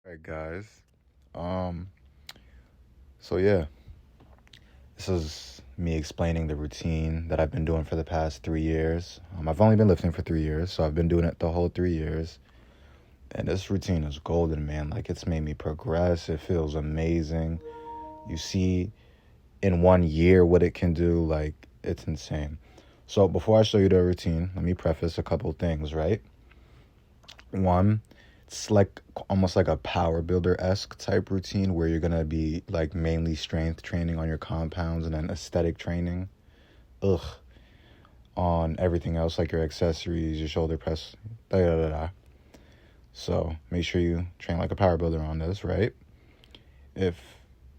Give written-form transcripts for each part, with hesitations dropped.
Alright, guys. Um, so yeah, this is me explaining the routine that I've been doing for the past 3 years. I've only been lifting for 3 years, so I've been doing it the whole 3 years. And this routine is golden, man. Like, it's made me progress. It feels amazing. You see in 1 year what it can do. Like, it's insane. So before I show you the routine, let me preface a couple things, right? One, it's like almost like a power builder-esque type routine where you're gonna be like mainly strength training on your compounds and then aesthetic training. Ugh. On everything else like your accessories, your shoulder press, da da da da. So make sure you train like a power builder on this, right? If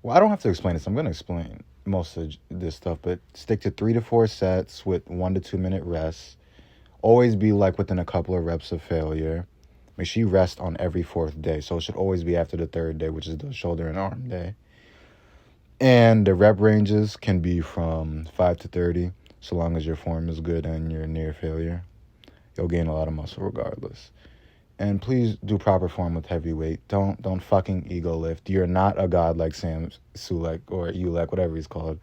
well, I don't have to explain this. I'm gonna explain most of this stuff, but stick to 3 to 4 sets with 1 to 2 minute rests. Always be like within a couple of reps of failure. Make sure you rest on every fourth day. So it should always be after the third day, which is the shoulder and arm day. And the rep ranges can be from 5 to 30, so long as your form is good and you're near failure. You'll gain a lot of muscle regardless. And please do proper form with heavy weight. Don't fucking ego lift. You're not a god like Sam Sulek or Ulek, whatever he's called.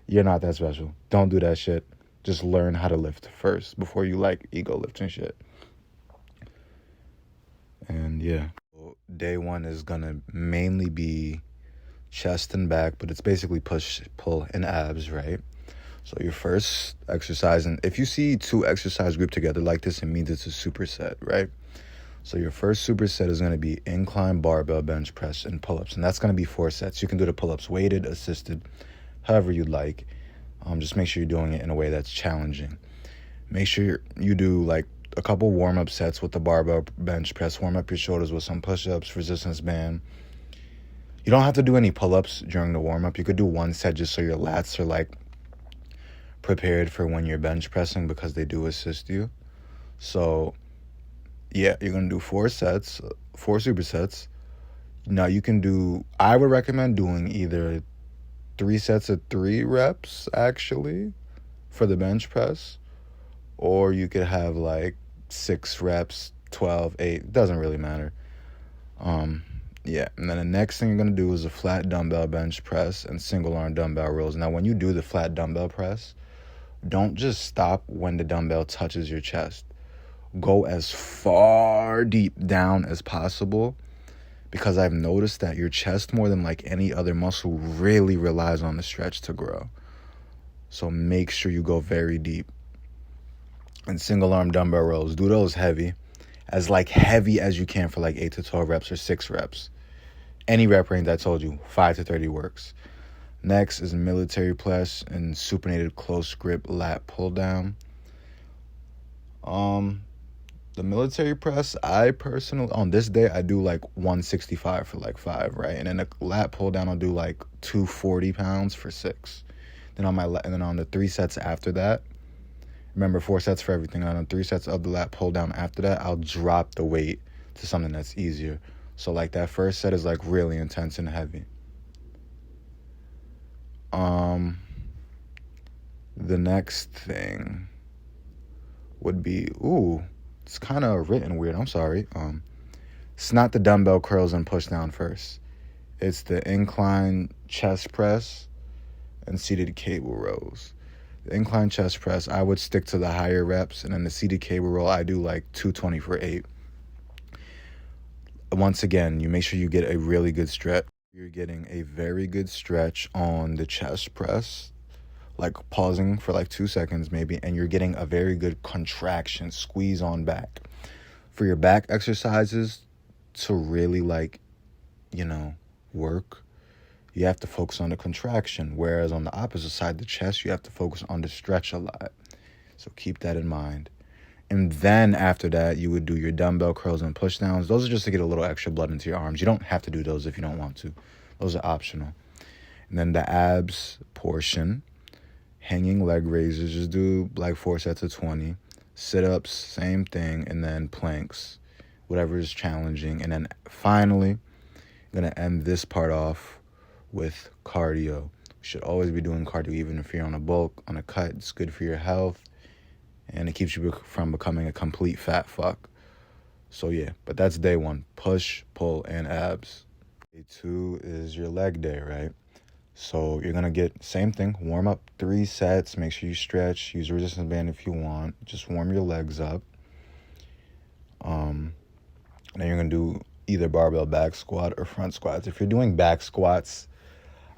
You're not that special. Don't do that shit. Just learn how to lift first before you like ego lifting shit. And yeah, day one is gonna mainly be chest and back, but it's basically push, pull, and abs, right? So your first exercise, and if you see two exercise grouped together like this, it means it's a superset, right? So your first superset is gonna be incline barbell bench press and pull-ups, and that's gonna be 4 sets. You can do the pull-ups weighted, assisted, however you'd like. Just make sure you're doing it in a way that's challenging. Make sure you do like a couple warm-up sets with the barbell bench press. Warm up your shoulders with some push-ups, resistance band. You don't have to do any pull-ups during the warm-up. You could do 1 set just so your lats are like prepared for when you're bench pressing, because they do assist you. So yeah, you're gonna do 4 sets, 4 supersets. Now you can do, I would recommend doing either 3 sets of 3 reps actually for the bench press, or you could have like 6 reps, 12, 8. It doesn't really matter. Yeah, and then the next thing you're going to do is a flat dumbbell bench press and single arm dumbbell rows. Now, when you do the flat dumbbell press, don't just stop when the dumbbell touches your chest. Go as far deep down as possible, because I've noticed that your chest, more than like any other muscle, really relies on the stretch to grow. So make sure you go very deep. And single arm dumbbell rows, do those heavy as you can for like 8 to 12 reps or 6 reps. Any rep range I told you, 5 to 30 works. Next is military press and supinated close grip lat pull down. The military press, I personally, on this day, I do like 165 for like 5, right? And then the lat pull down, I'll do like 240 pounds for 6. Then on the 3 sets after that, remember 4 sets for everything. On 3 sets of the lat pull down after that, I'll drop the weight to something that's easier. So like that first set is like really intense and heavy. The next thing would be, it's kind of written weird. I'm sorry. It's not the dumbbell curls and push down first. It's the incline chest press and seated cable rows. The incline chest press, I would stick to the higher reps, and then the seated cable row, I do like 220 for 8. Once again, you make sure you get a really good stretch. You're getting a very good stretch on the chest press, like pausing for like 2 seconds maybe, and you're getting a very good contraction, squeeze on back. For your back exercises to really work, you have to focus on the contraction, whereas on the opposite side, the chest, you have to focus on the stretch a lot. So keep that in mind. And then after that, you would do your dumbbell curls and push downs. Those are just to get a little extra blood into your arms. You don't have to do those if you don't want to. Those are optional. And then the abs portion, hanging leg raises, just do like 4 sets of 20. Sit-ups, same thing. And then planks, whatever is challenging. And then finally, I'm going to end this part off with cardio. You should always be doing cardio, even if you're on a bulk, on a cut. It's good for your health, and it keeps you from becoming a complete fat fuck. So yeah, but that's day one, push, pull, and abs. Day two is your leg day, right? So you're gonna get same thing, warm up 3 sets, make sure you stretch, use a resistance band if you want, just warm your legs up. Then you're gonna do either barbell back squat or front squats. If you're doing back squats,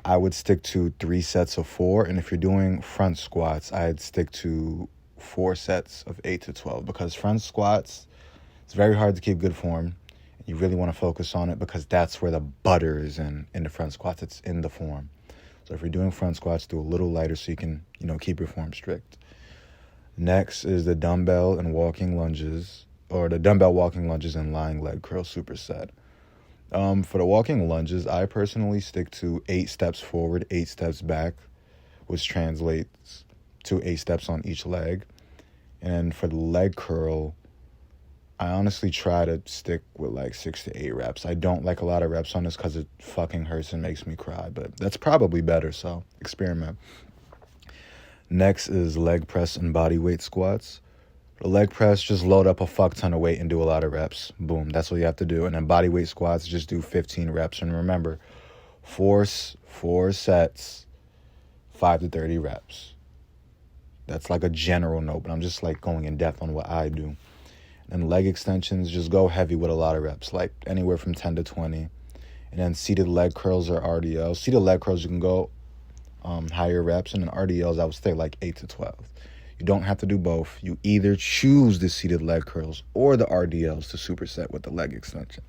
I would stick to 3 sets of 4, and if you're doing front squats, I'd stick to 4 sets of 8 to 12, because front squats, it's very hard to keep good form. You really want to focus on it because that's where the butter is in the front squats. It's in the form. So if you're doing front squats, do a little lighter so you can, keep your form strict. Next is the dumbbell and walking lunges, or the dumbbell walking lunges and lying leg curl superset. For the walking lunges, I personally stick to 8 steps forward, 8 steps back, which translates to 8 steps on each leg. And for the leg curl, I honestly try to stick with like 6 to 8 reps. I don't like a lot of reps on this because it fucking hurts and makes me cry, but that's probably better, so experiment. Next is leg press and body weight squats. The leg press, just load up a fuck ton of weight and do a lot of reps. Boom, that's what you have to do. And then body weight squats, just do 15 reps. And remember, four sets, 5 to 30 reps. That's like a general note, but I'm just like going in depth on what I do. And leg extensions, just go heavy with a lot of reps, like anywhere from 10 to 20. And then seated leg curls or RDLs. Seated leg curls, you can go higher reps. And then RDLs, I would stay like 8 to 12. You don't have to do both. You either choose the seated leg curls or the RDLs to superset with the leg extension.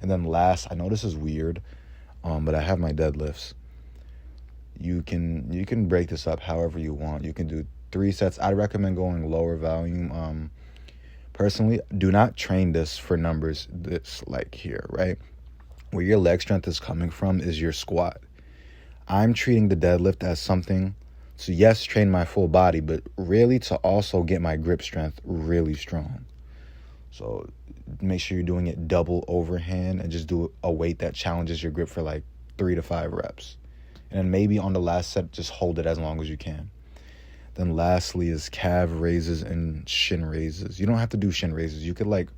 And then last, I know this is weird, but I have my deadlifts. You can break this up however you want. You can do 3 sets. I'd recommend going lower volume. Personally, do not train this for numbers this like here, right? Where your leg strength is coming from is your squat. I'm treating the deadlift as something to, yes, train my full body, but really to also get my grip strength really strong. So make sure you're doing it double overhand and just do a weight that challenges your grip for like 3 to 5 reps. And then maybe on the last set, just hold it as long as you can. Then lastly is calf raises and shin raises. You don't have to do shin raises. You could like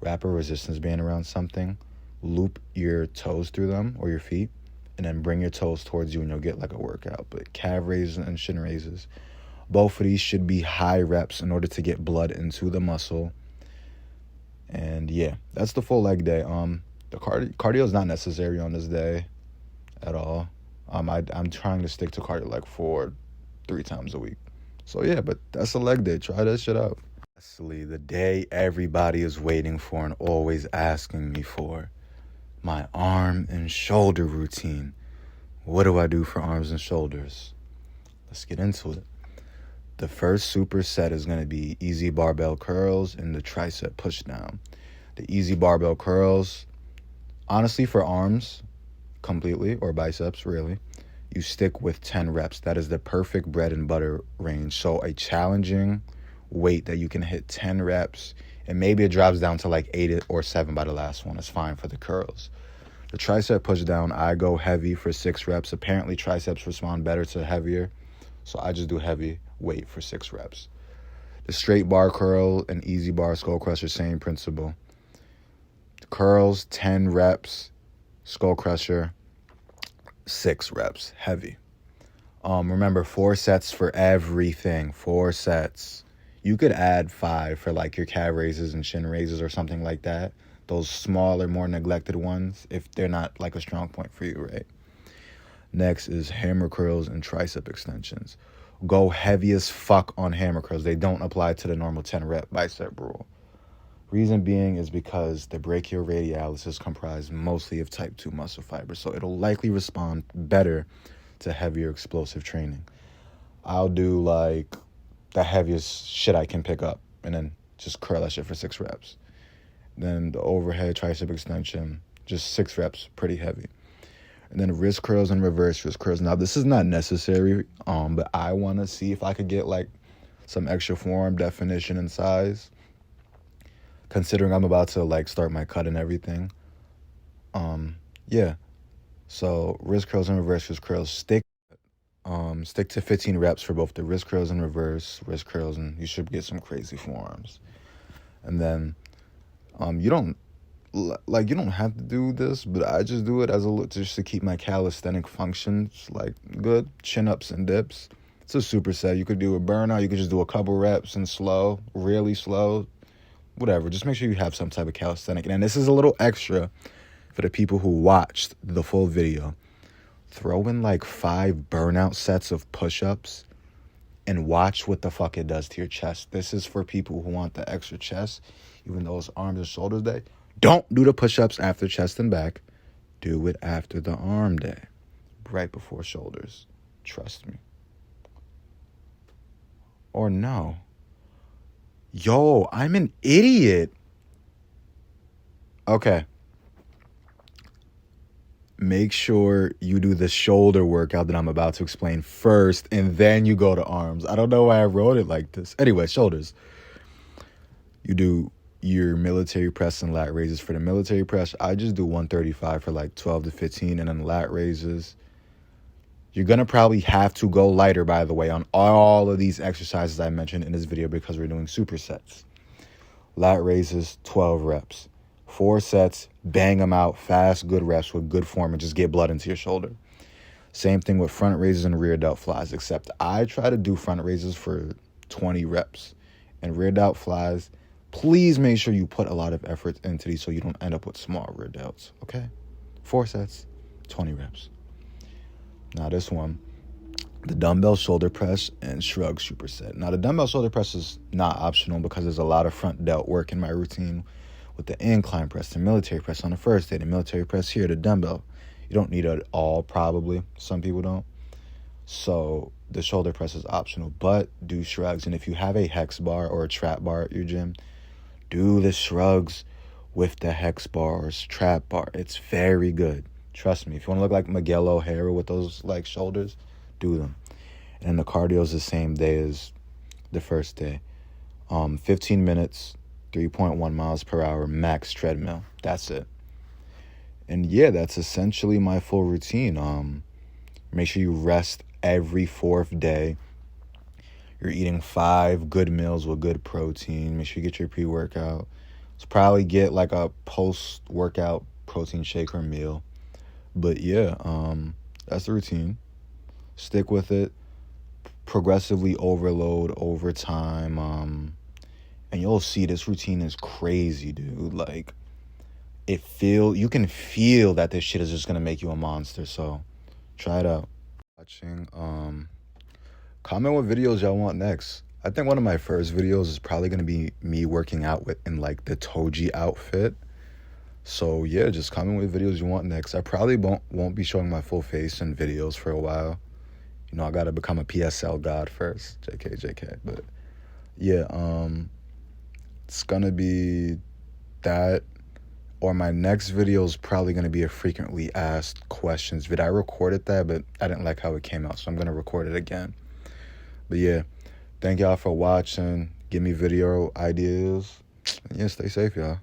wrap a resistance band around something, loop your toes through them or your feet, and then bring your toes towards you and you'll get like a workout. But calf raises and shin raises, both of these should be high reps in order to get blood into the muscle. And yeah, that's the full leg day. The cardio is not necessary on this day at all. I'm trying to stick to cardio like 3 times a week. So yeah, but that's a leg day. Try that shit out. Lastly, the day everybody is waiting for and always asking me for, my arm and shoulder routine. What do I do for arms and shoulders? Let's get into it. The first superset is going to be easy barbell curls and the tricep push down. The easy barbell curls, honestly, for arms completely, or biceps really, you stick with 10 reps. That is the perfect bread and butter range. So a challenging weight that you can hit 10 reps, and maybe it drops down to like 8 or 7 by the last one. It's fine for the curls. The tricep push down, I go heavy for 6 reps. Apparently triceps respond better to heavier, so I just do heavy weight for 6 reps. The straight bar curl and easy bar skull crusher, same principle. The curls, 10 reps. Skull crusher, 6 reps, heavy. Remember, 4 sets for everything. 4 sets. You could add 5 for like your calf raises and shin raises or something like that. Those smaller, more neglected ones, if they're not like a strong point for you, right? Next is hammer curls and tricep extensions. Go heavy as fuck on hammer curls. They don't apply to the normal 10 rep bicep rule. Reason being is because the brachioradialis is comprised mostly of type 2 muscle fibers, so it'll likely respond better to heavier explosive training. I'll do like the heaviest shit I can pick up and then just curl that shit for 6 reps. Then the overhead tricep extension, just 6 reps, pretty heavy. And then wrist curls and reverse wrist curls. Now, this is not necessary, but I want to see if I could get like some extra forearm definition and size, considering I'm about to like start my cut and everything. Yeah. So wrist curls and reverse wrist curls, stick to 15 reps for both the wrist curls and reverse wrist curls, and you should get some crazy forearms. And then You don't like, you don't have to do this, but I just do it as a look just to keep my calisthenic functions like good. Chin ups and dips. It's a superset. You could do a burnout. You could just do a couple reps and slow, really slow, whatever. Just make sure you have some type of calisthenic. And this is a little extra for the people who watched the full video. Throw in like 5 burnout sets of push-ups and watch what the fuck it does to your chest. This is for people who want the extra chest, even though it's arms and shoulders day. Don't do the push-ups after chest and back. Do it after the arm day, right before shoulders. Trust me. Or no. Yo, I'm an idiot. Okay. Make sure you do the shoulder workout that I'm about to explain first, and then you go to arms. I don't know why I wrote it like this. Anyway, shoulders. You do your military press and lat raises. For the military press, I just do 135 for like 12 to 15, and then lat raises. You're going to probably have to go lighter, by the way, on all of these exercises I mentioned in this video because we're doing supersets. Lat raises, 12 reps. 4 sets, bang them out, fast, good reps with good form, and just get blood into your shoulder. Same thing with front raises and rear delt flies, except I try to do front raises for 20 reps. And rear delt flies, please make sure you put a lot of effort into these so you don't end up with small rear delts, okay? 4 sets, 20 reps. Now this one, the dumbbell shoulder press and shrug superset. Now the dumbbell shoulder press is not optional because there's a lot of front delt work in my routine with the incline press, the military press on the first day, the military press here, the dumbbell. You don't need it all, probably. Some people don't. So the shoulder press is optional, but do shrugs. And if you have a hex bar or a trap bar at your gym, do the shrugs with the hex bar or trap bar. It's very good. Trust me. If you want to look like Miguel O'Hara with those like shoulders, do them. And the cardio is the same day as the first day. 15 minutes, 3.1 miles per hour, max treadmill. That's it. And yeah, that's essentially my full routine. Make sure you rest every 4th day. You're eating 5 good meals with good protein. Make sure you get your pre-workout. So probably get like a post-workout protein shake or meal. But yeah, that's the routine. Stick with it. Progressively overload over time. And you'll see this routine is crazy, dude. Like, you can feel that this shit is just gonna make you a monster. So try it out. Watching. Comment what videos y'all want next. I think one of my first videos is probably gonna be me working out in like the Toji outfit. So yeah, just comment what videos you want next. I probably won't be showing my full face in videos for a while. You know, I gotta become a PSL god first. JK. But yeah, it's gonna be that. Or my next video is probably gonna be a frequently asked questions video. I recorded that, but I didn't like how it came out, so I'm gonna record it again. But yeah, thank y'all for watching. Give me video ideas. And yeah, stay safe, y'all.